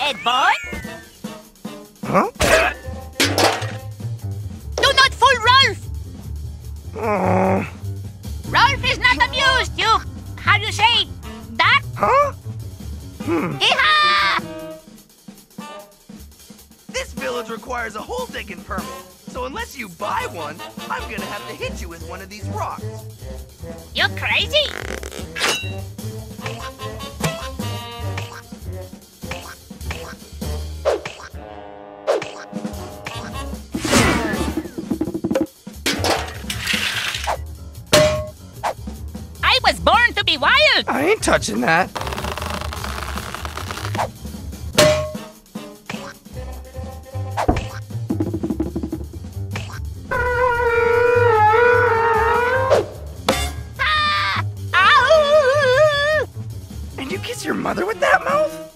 Ed boy? Huh? Do not fool Rolf! Rolf is not amused, you... How do you say? That? Huh? Hee-haw! This village requires a hole digging permit. So unless you buy one, I'm gonna have to hit you with one of these rocks. You're crazy! I was born to be wild! I ain't touching that. And you kiss your mother with that mouth?